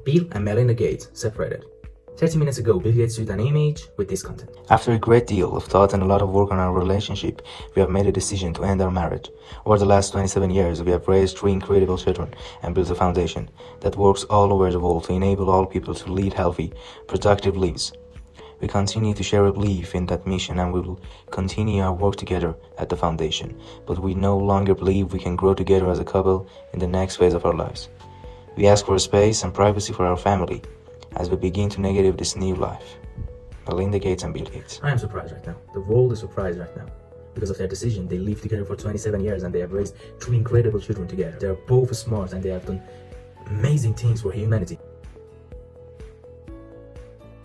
Bill and Melinda Gates separated. 30 minutes ago, Bill Gates took an image with this content. After a great deal of thought and a lot of work on our relationship, we have made a decision to end our marriage. Over the last 27 years, we have raised 3 incredible children and built a foundation that works all over the world to enable all people to lead healthy, productive lives. We continue to share a belief in that mission and we will continue our work together at the foundation, but we no longer believe we can grow together as a couple in the next phase of our lives. We ask for space and privacy for our family as we begin to navigate this new life. Melinda Gates and Bill Gates. I am surprised right now. The world is surprised right now. Because of their decision, they lived together for 27 years and they have raised 3 incredible children together. They are both smart and they have done amazing things for humanity.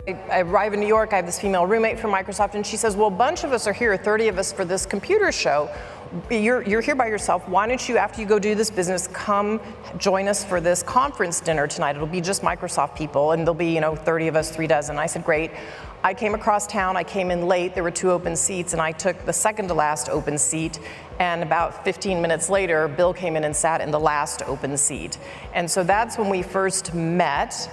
I arrive in New York, I have this female roommate from Microsoft, and she says, well, a bunch of us are here, 30 of us for this computer show. You're here by yourself. Why don't you, after you go do this business, come join us for this conference dinner tonight? It'll be just Microsoft people, and there'll be, 30 of us, 3 dozen. I said, great. I came across town, I came in late, there were 2 open seats, and I took the second to last open seat, and about 15 minutes later, Bill came in and sat in the last open seat. And so that's when we first met.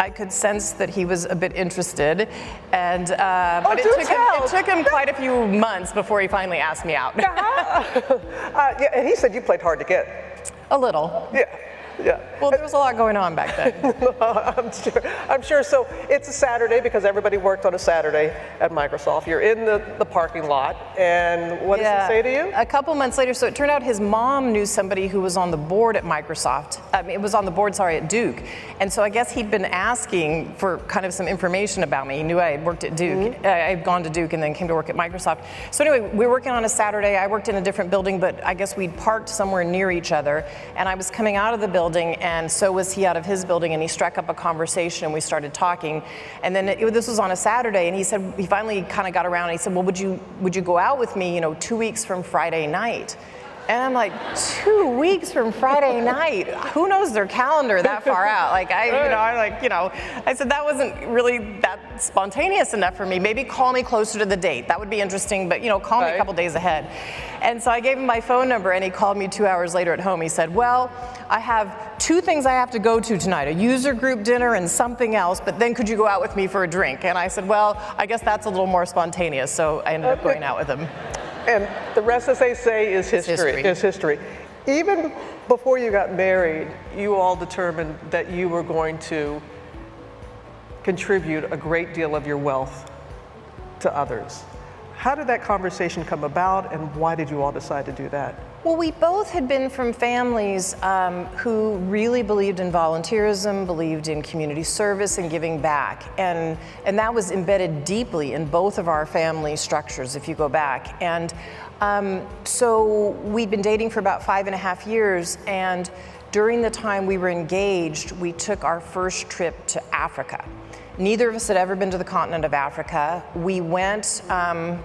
I could sense that he was a bit interested, and but it took him quite a few months before he finally asked me out. Yeah, and he said you played hard to get. A little. Yeah. Well, there was a lot going on back then. I'm sure. So it's a Saturday because everybody worked on a Saturday at Microsoft. You're in the parking lot, and what does he say to you? A couple months later, so it turned out his mom knew somebody who was on the board at Microsoft. It was on the board, at Duke. And so I guess he'd been asking for kind of some information about me. He knew I had worked at Duke. Mm-hmm. I had gone to Duke and then came to work at Microsoft. So anyway, we were working on a Saturday. I worked in a different building, but I guess we'd parked somewhere near each other. And I was coming out of the building, and so was he out of his building, and he struck up a conversation and we started talking. And then this was on a Saturday, and he said, he finally kind of got around and he said, well, would you go out with me 2 weeks from Friday night? And I'm like, 2 weeks from Friday night? Who knows their calendar that far out? I said that wasn't really that spontaneous enough for me. Maybe call me closer to the date. That would be interesting, but call me a couple days ahead. And so I gave him my phone number, and he called me 2 hours later at home. He said, well, I have 2 things I have to go to tonight, a user group dinner and something else, but then could you go out with me for a drink? And I said, well, I guess that's a little more spontaneous, so I ended up going out with him. And the rest, as they say, is history. Even before you got married, you all determined that you were going to contribute a great deal of your wealth to others. How did that conversation come about, and why did you all decide to do that? Well, we both had been from families who really believed in volunteerism, believed in community service and giving back. And that was embedded deeply in both of our family structures, if you go back. And so we'd been dating for about 5.5 years, and during the time we were engaged, we took our first trip to Africa. Neither of us had ever been to the continent of Africa. We went, a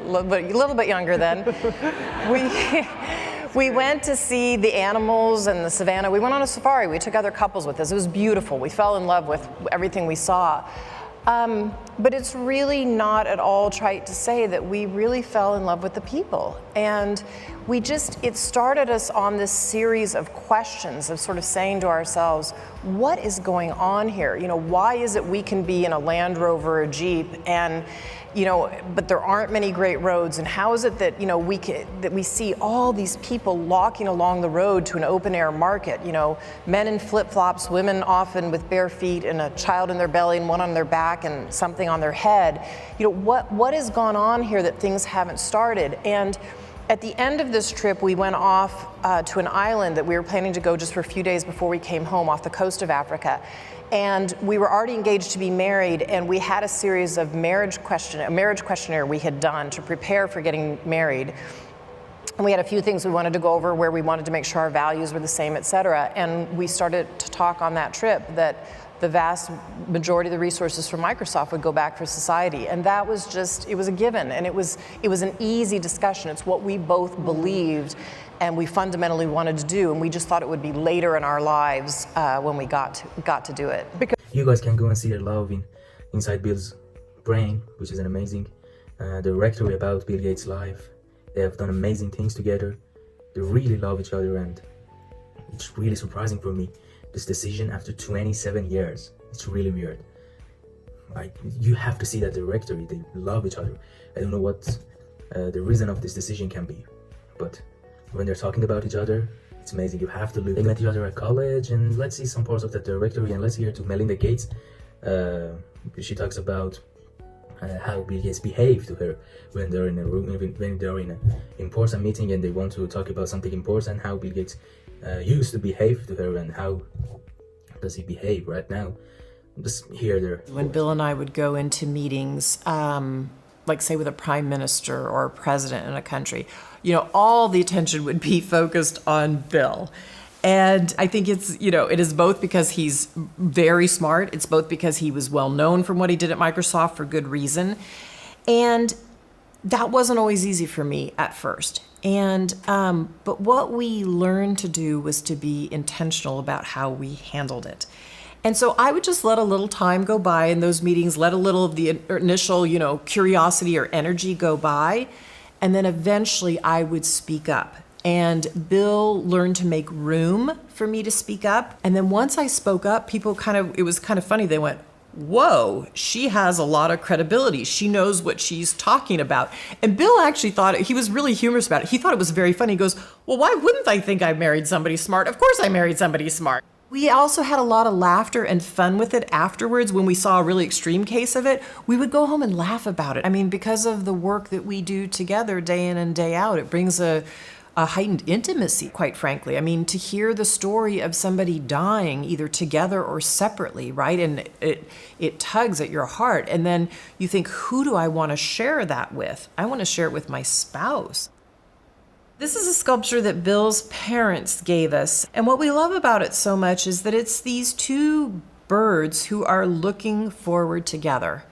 little bit younger then. We went to see the animals and the savannah. We went on a safari. We took other couples with us. It was beautiful. We fell in love with everything we saw. But it's really not at all trite to say that we really fell in love with the people. And it started us on this series of questions of sort of saying to ourselves, what is going on here? Why is it we can be in a Land Rover or a Jeep and but there aren't many great roads, and how is it that we see all these people walking along the road to an open air market, men in flip-flops, women often with bare feet and a child in their belly and one on their back and something on their head. What has gone on here that things haven't started? And at the end of this trip, we went off to an island that we were planning to go just for a few days before we came home off the coast of Africa. And we were already engaged to be married, and we had a series of marriage questionnaire we had done to prepare for getting married. And we had a few things we wanted to go over where we wanted to make sure our values were the same, et cetera. And we started to talk on that trip that the vast majority of the resources from Microsoft would go back for society. And that was it was a given, and it was an easy discussion. It's what we both believed and we fundamentally wanted to do, and we just thought it would be later in our lives when we got to do it. You guys can go and see the love inside Bill's brain, which is an amazing directory about Bill Gates' life. They have done amazing things together. They really love each other, and it's really surprising for me this decision after 27 years. It's really weird. Like, you have to see that directory, they love each other. I don't know what the reason of this decision can be, but when they're talking about each other, it's amazing. You have to look. They met each other at college, and let's see some parts of that directory, and let's hear to Melinda Gates. She talks about how Bill Gates behave to her when they're in a room, when they're in an important meeting and they want to talk about something important, how Bill Gates used to behave to her and how does he behave right now. Just here there. When Bill and I would go into meetings, like say with a prime minister or a president in a country, you know, all the attention would be focused on Bill. And I think it's, you know, it is both because he's very smart. It's both because he was well known from what he did at Microsoft for good reason. And that wasn't always easy for me at first. And, but what we learned to do was to be intentional about how we handled it. And so I would just let a little time go by in those meetings, let a little of the initial, you know, curiosity or energy go by. And then eventually I would speak up. And Bill learned to make room for me to speak up. And then once I spoke up, people it was kind of funny. They went, whoa, she has a lot of credibility. She knows what she's talking about. And Bill actually thought, he was really humorous about it. He thought it was very funny. He goes, well, why wouldn't I think I married somebody smart? Of course I married somebody smart. We also had a lot of laughter and fun with it afterwards. When we saw a really extreme case of it, we would go home and laugh about it. I mean, because of the work that we do together day in and day out, it brings a heightened intimacy, quite frankly. I mean, to hear the story of somebody dying either together or separately, right? And it tugs at your heart. And then you think, who do I want to share that with? I want to share it with my spouse. This is a sculpture that Bill's parents gave us. And what we love about it so much is that it's these two birds who are looking forward together.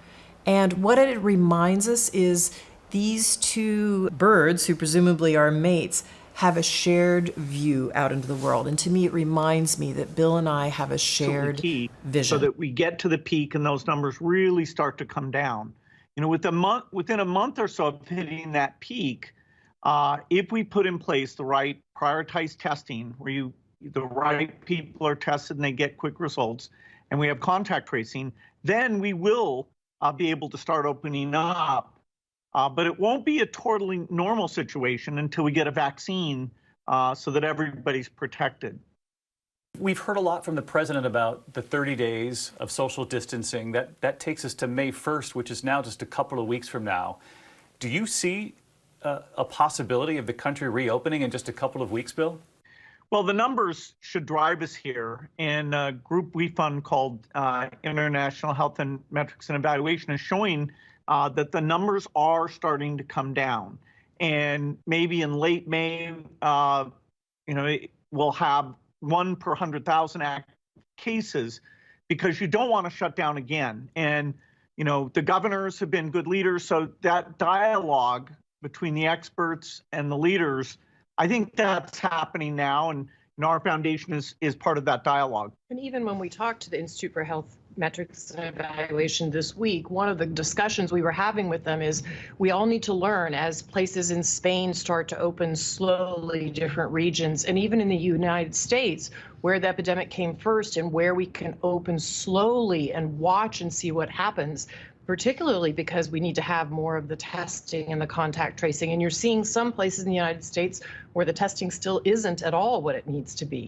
And what it reminds us is these two birds, who presumably are mates, have a shared view out into the world. And to me, it reminds me that Bill and I have a shared vision. So that we get to the peak and those numbers really start to come down. You know, within a month or so of hitting that peak, if we put in place the right prioritized testing, where the right people are tested and they get quick results, and we have contact tracing, then we will be able to start opening up. But it won't be a totally normal situation until we get a vaccine so that everybody's protected. We've heard a lot from the president about the 30 days of social distancing. That takes us to May 1st, which is now just a couple of weeks from now. Do you see a possibility of the country reopening in just a couple of weeks, Bill? Well, the numbers should drive us here. And a group we fund called International Health and Metrics and Evaluation is showing that the numbers are starting to come down. And maybe in late May, we'll have 1 per 100,000 active cases, because you don't want to shut down again. And, you know, the governors have been good leaders. So that dialogue between the experts and the leaders, I think that's happening now. And our foundation is part of that dialogue. And even when we talked to the Institute for Health Metrics and Evaluation this week, one of the discussions we were having with them is we all need to learn, as places in Spain start to open slowly, different regions, and even in the United States, where the epidemic came first and where we can open slowly and watch and see what happens, particularly because we need to have more of the testing and the contact tracing. And you're seeing some places in the United States where the testing still isn't at all what it needs to be.